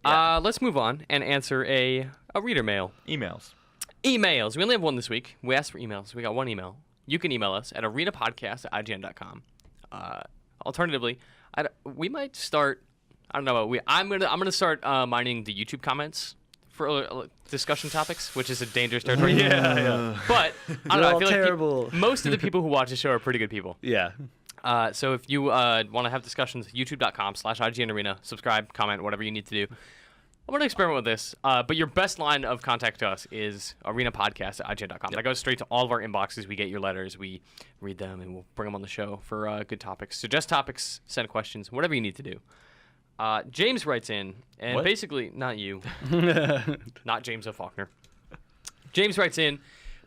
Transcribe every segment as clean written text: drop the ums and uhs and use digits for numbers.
Let's move on and answer a reader mail. Emails. Emails. We only have one this week. We asked for emails. We got one email. You can email us at arenapodcast@ign.com. Alternatively, we might start. I don't know. I'm gonna start mining the YouTube comments for discussion topics, which is a dangerous territory. Yeah. But I don't know. I feel terrible. like most of the people who watch the show are pretty good people. Yeah. So if you want to have discussions, youtube.com/IGNarena, subscribe, comment, whatever you need to do. I'm going to experiment with this, but your best line of contact to us is arenapodcast@ign.com. That goes straight to all of our inboxes. We get your letters, we read them, and we'll bring them on the show for good topics. Suggest topics, send questions, whatever you need to do. James writes in, and basically, not you, not James O. Faulkner. James writes in,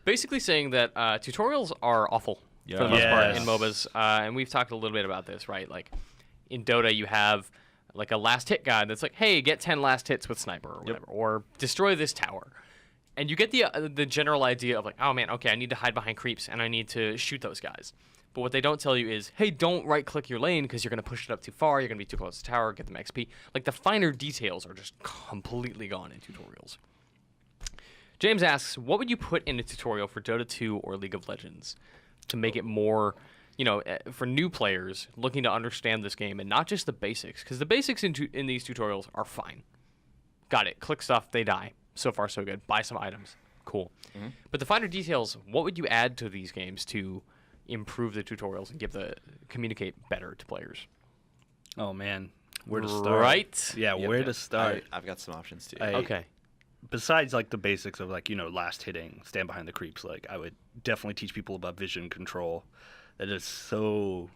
basically saying that tutorials are awful for the most part in MOBAs, and we've talked a little bit about this, right? Like in Dota, you have like a last hit guide that's like, hey, get 10 last hits with sniper or whatever, or destroy this tower. And you get the general idea of like, oh man, okay, I need to hide behind creeps and I need to shoot those guys. But what they don't tell you is, hey, don't right-click your lane because you're going to push it up too far, you're going to be too close to the tower, get them XP. Like the finer details are just completely gone in tutorials. James asks, what would you put in a tutorial for Dota 2 or League of Legends to make it more, for new players looking to understand this game and not just the basics? Because the basics in these tutorials are fine. Got it. Click stuff, they die. So far, so good. Buy some items. Cool. Mm-hmm. But the finer details, what would you add to these games to improve the tutorials and communicate better to players? Oh, man. Where to start? Right? Yeah, where to start? I've got some options, too. Okay. Besides, like, the basics of, like, last hitting, stand behind the creeps, like, I would definitely teach people about vision control. That is so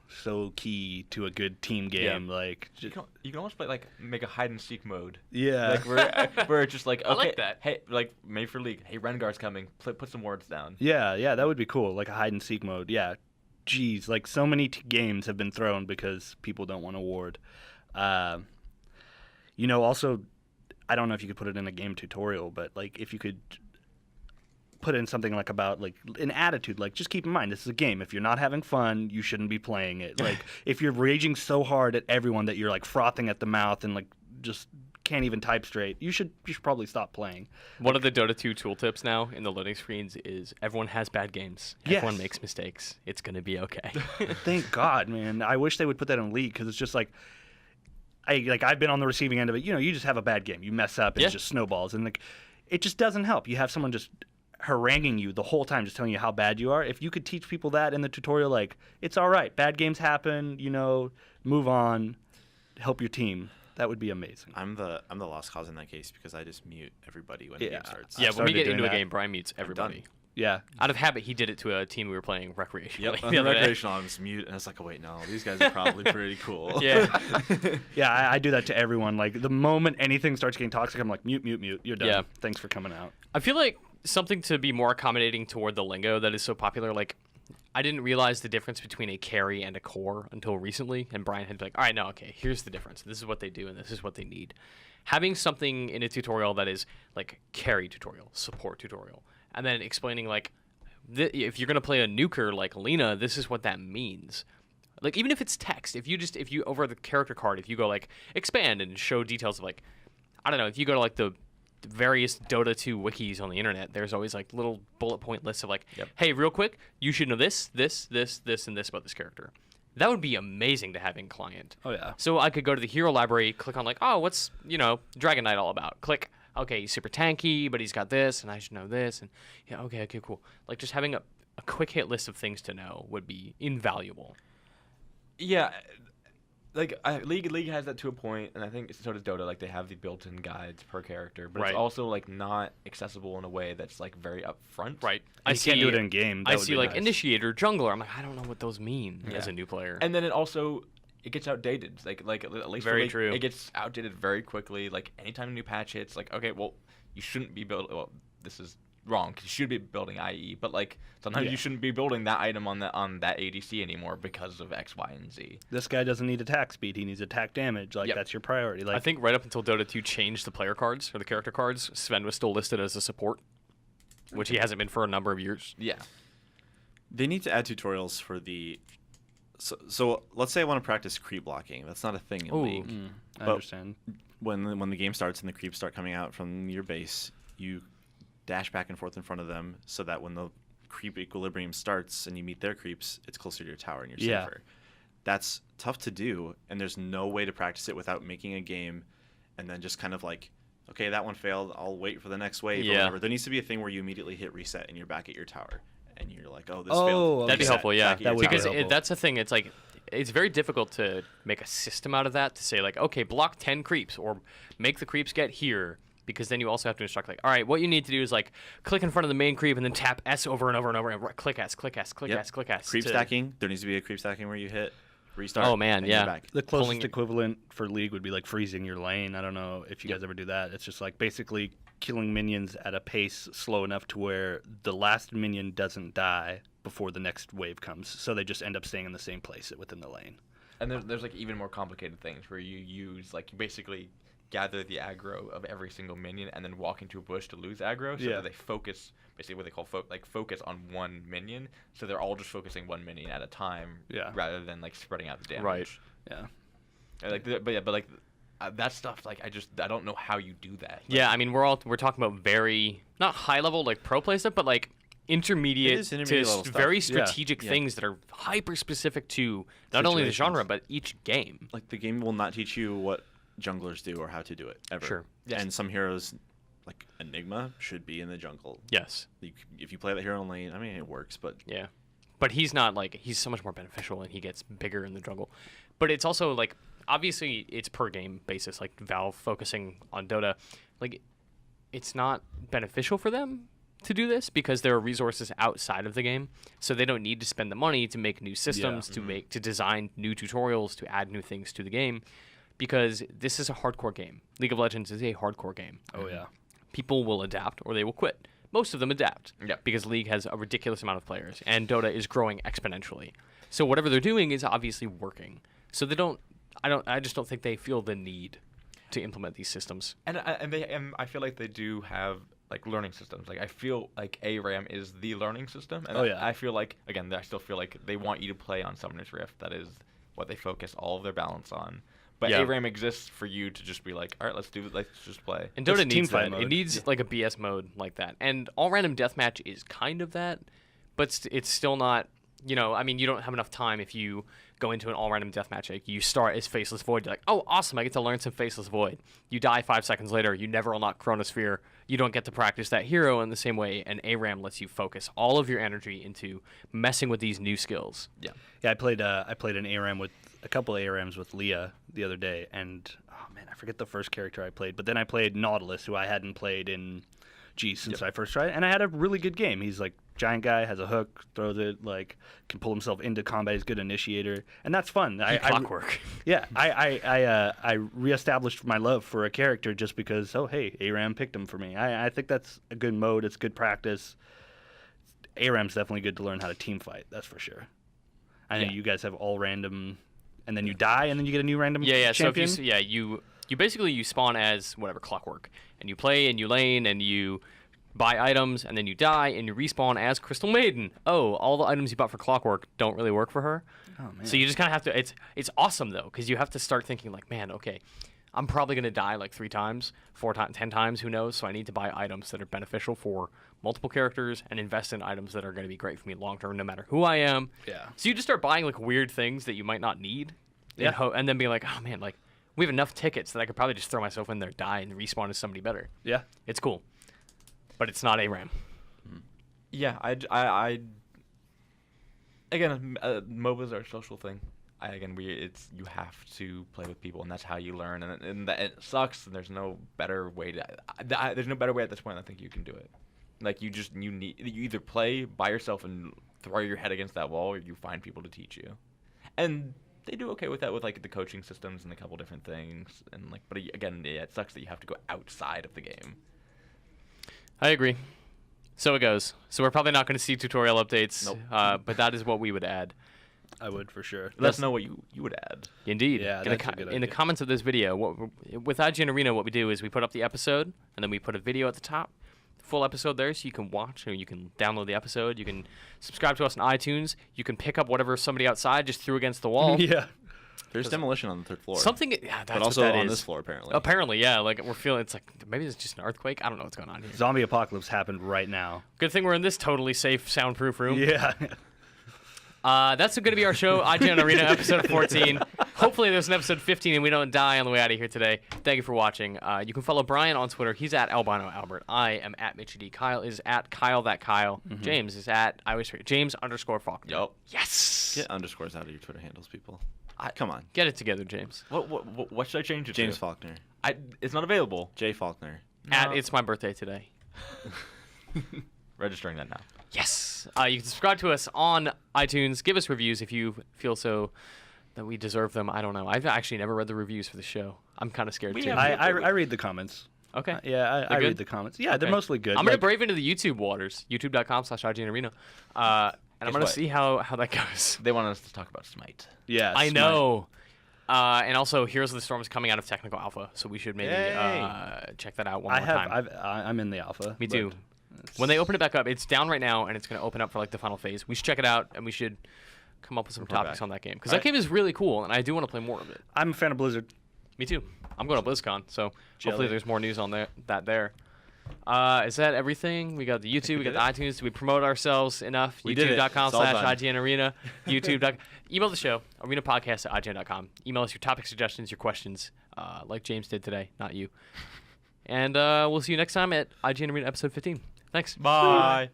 key to a good team game. Yeah. Like, you can almost play, like, make a hide and seek mode. Yeah. Like we're just like, okay, I like that. Hey, like made for League. Hey, Rengar's coming. Put some wards down. Yeah, that would be cool. Like a hide and seek mode. Yeah. Jeez, like so many games have been thrown because people don't want to ward. Also, I don't know if you could put it in a game tutorial, but like if you could put in something like about like an attitude, like just keep in mind this is a game. If you're not having fun, you shouldn't be playing it. Like if you're raging so hard at everyone that you're like frothing at the mouth and like just can't even type straight, you should probably stop playing. One of the Dota 2 tooltips now in the loading screens is everyone has bad games. Everyone makes mistakes. It's gonna be okay. Thank God, man. I wish they would put that in League because it's just like I've been on the receiving end of it. You just have a bad game, you mess up, and it just snowballs, and like it just doesn't help. You have someone just haranguing you the whole time, just telling you how bad you are. If you could teach people that in the tutorial, like it's all right, bad games happen, move on, help your team. That would be amazing. I'm the lost cause in that case because I just mute everybody when the game starts. Yeah, when we get into a game, Brian mutes everybody. Yeah. Out of habit, he did it to a team we were playing recreationally. Yep, recreational, I'm just mute, and I was like, oh, wait, no, these guys are probably pretty cool. Yeah. Yeah, I do that to everyone. Like, the moment anything starts getting toxic, I'm like, mute, you're done. Yeah. Thanks for coming out. I feel like something to be more accommodating toward the lingo that is so popular, like, I didn't realize the difference between a carry and a core until recently, and Brian had been like, all right, no, okay, here's the difference. This is what they do, and this is what they need. Having something in a tutorial that is, like, carry tutorial, support tutorial, and then explaining, like, if you're going to play a nuker like Lena, this is what that means. Like, even if it's text, if you over the character card, if you go, like, expand and show details of, like, I don't know, if you go to, like, the various Dota 2 wikis on the internet, there's always, like, little bullet point lists of, like, hey, real quick, you should know this, and this about this character. That would be amazing to have in client. Oh, yeah. So I could go to the hero library, click on, like, oh, what's, Dragon Knight all about? Click. Okay, he's super tanky, but he's got this, and I should know this, and yeah, okay, cool. Like, just having a quick hit list of things to know would be invaluable. Yeah, like, League has that to a point, and I think so does Dota. Like, they have the built-in guides per character, but it's also, like, not accessible in a way that's, like, very upfront. Right. You can't do it in game. I see, like, Initiator, Jungler. I'm like, I don't know what those mean as a new player. And then it gets outdated. Like at least very true. It gets outdated very quickly. Like anytime a new patch hits, like okay, well, you shouldn't be building. Well, this is wrong. 'Cause you should be building IE, but like sometimes you shouldn't be building that item on that ADC anymore because of X, Y, and Z. This guy doesn't need attack speed. He needs attack damage. Like that's your priority. Like I think right up until Dota 2 changed the player cards or the character cards, Sven was still listed as a support, which he hasn't been for a number of years. Yeah. They need to add tutorials for the. So let's say I want to practice creep blocking. That's not a thing in League. I understand. when the game starts and the creeps start coming out from your base, you dash back and forth in front of them so that when the creep equilibrium starts and you meet their creeps, it's closer to your tower and you're safer. That's tough to do, and there's no way to practice it without making a game and then just kind of like, okay, that one failed, I'll wait for the next wave or whatever. There needs to be a thing where you immediately hit reset and you're back at your tower and you're like, oh, this failed. That'd be helpful, yeah. That would be helpful. That's the thing. It's like it's very difficult to make a system out of that, to say like, okay, block 10 creeps or make the creeps get here, because then you also have to instruct like, all right, what you need to do is like click in front of the main creep and then tap S over and over and over and click S, click S, click S, click S. Creep stacking. There needs to be a creep stacking where you hit restart. Oh man, and yeah. you're back. The closest equivalent for League would be like freezing your lane. I don't know if you guys ever do that. It's just like basically killing minions at a pace slow enough to where the last minion doesn't die before the next wave comes. So they just end up staying in the same place within the lane. And there's like even more complicated things where you use like you basically gather the aggro of every single minion and then walk into a bush to lose aggro, so that they focus, basically what they call focus on one minion, so they're all just focusing one minion at a time, rather than like spreading out the damage. Right. Yeah. And that stuff, like I don't know how you do that. Like, Yeah, I mean we're talking about very not high level like pro play stuff, but like intermediate It is intermediate level to stuff. very strategic things that are hyper specific to not only the genre but each game. Like the game will not teach you what junglers do or how to do it ever. Sure. Yes. And some heroes, like Enigma, should be in the jungle. Yes. If you play that hero in lane, I mean it works, but Yeah. But he's not like he's so much more beneficial and he gets bigger in the jungle. But it's also like obviously it's per game basis, like Valve focusing on Dota, like it's not beneficial for them to do this because there are resources outside of the game, so they don't need to spend the money to make new systems, to design new tutorials, to add new things to the game, because this is a hardcore game. League of Legends is a hardcore game. Oh yeah. People will adapt or they will quit. Most of them adapt because League has a ridiculous amount of players and Dota is growing exponentially. So whatever they're doing is obviously working. So I just don't think they feel the need to implement these systems. And I feel like they do have like learning systems. Like I feel like ARAM is the learning system. And I feel like I still feel like they want you to play on Summoner's Rift. That is what they focus all of their balance on. But ARAM exists for you to just be like, all right, let's just play. And Dota It's needs teamfight that. mode. It needs like a BS mode like that. And all random deathmatch is kind of that, but it's still not. I mean, you don't have enough time if you go into an all random deathmatch. Like you start as Faceless Void, you're like, oh, awesome, I get to learn some Faceless Void. You die 5 seconds later, you never unlock Chronosphere. You don't get to practice that hero in the same way. And ARAM lets you focus all of your energy into messing with these new skills. Yeah, I played an ARAM with a couple of ARAMs with Leah the other day, and oh man, I forget the first character I played, but then I played Nautilus, who I hadn't played in since I first tried, and I had a really good game. He's like giant guy, has a hook, throws it, like can pull himself into combat. He's a good initiator, and that's fun. Clockwork. I reestablished my love for a character just because. Oh hey, ARAM picked him for me. I think that's a good mode. It's good practice. ARAM's definitely good to learn how to team fight. That's for sure. I know you guys have all random, and then you die, and then you get a new random champion. So if you basically spawn as whatever Clockwork, and you play and you lane and you buy items, and then you die and you respawn as Crystal Maiden. Oh, all the items you bought for Clockwork don't really work for her. Oh man. So you just kind of have to. It's awesome though, because you have to start thinking like, man, okay, I'm probably gonna die like 3 times, 4 times, 10 times, who knows? So I need to buy items that are beneficial for multiple characters and invest in items that are gonna be great for me long term, no matter who I am. Yeah. So you just start buying like weird things that you might not need. Yeah. And then being like, oh man, like we have enough tickets that I could probably just throw myself in there, die, and respawn as somebody better. Yeah. It's cool, but it's not ARAM. Yeah, I again, MOBAs are a social thing. You have to play with people, and that's how you learn. And it sucks. And there's no better way there's no better way at this point. I think you can do it. Like you either play by yourself and throw your head against that wall, or you find people to teach you. And they do okay with that with like the coaching systems and a couple different things. And like, but again, it sucks that you have to go outside of the game. I agree. So it goes. So we're probably not going to see tutorial updates, Nope. but that is what we would add. I would for sure. Let us know what you would add. Indeed. Yeah, in, that's a good in the idea. comments of this video, with IGN Arena, what we do is we put up the episode, and then we put a video at the top. Full episode there, so you can watch, or you can download the episode. You can subscribe to us on iTunes. You can pick up whatever somebody outside just threw against the wall. Yeah. There's demolition on the 3rd floor. Something, yeah, that's but also what that on is. this floor, apparently. Apparently, yeah. Like we're feeling, it's like maybe it's just an earthquake. I don't know what's going on here. Zombie apocalypse happened right now. Good thing we're in this totally safe, soundproof room. Yeah. That's going to be our show, IGN Arena, episode 14. Hopefully there's an episode 15 and we don't die on the way out of here today. Thank you for watching. You can follow Brian on Twitter. He's at Albino Albert. I am at Mitchie D. Kyle is at Kyle That Kyle. James is at James_Faulkner. Yup. Yes. Get underscores out of your Twitter handles, people. Come on. Get it together, James. What should I change it James to? Faulkner. It's not available. J. Faulkner. At It's My Birthday Today. Registering that now. Yes. You can subscribe to us on iTunes. Give us reviews if you feel so that we deserve them. I don't know. I've actually never read the reviews for the show. I'm kind of scared too. I read the comments. Okay. Yeah, I good? read the comments. Yeah, they're mostly good. I'm going to brave into the YouTube waters, youtube.com/IGNarena. And I'm going to see how that goes. They want us to talk about Smite. Yeah, I know. And also, Heroes of the Storm is coming out of Technical Alpha, so we should maybe check that out one more time. I'm in the alpha. Me too. When they open it back up, it's down right now, and it's going to open up for like the final phase. We should check it out, and we should come up with some topics on that game. Because that game is really cool, and I do want to play more of it. I'm a fan of Blizzard. Me too. I'm going to BlizzCon, so Jelly. hopefully there's more news on that there. Is that everything? We got the YouTube, we got the iTunes. Did we promote ourselves enough? We did it. YouTube.com/IGNarena. YouTube. Email the show, arenapodcast@IGN.com. Email us your topic suggestions, your questions, like James did today, not you. And we'll see you next time at IGN Arena episode 15. Thanks. Bye.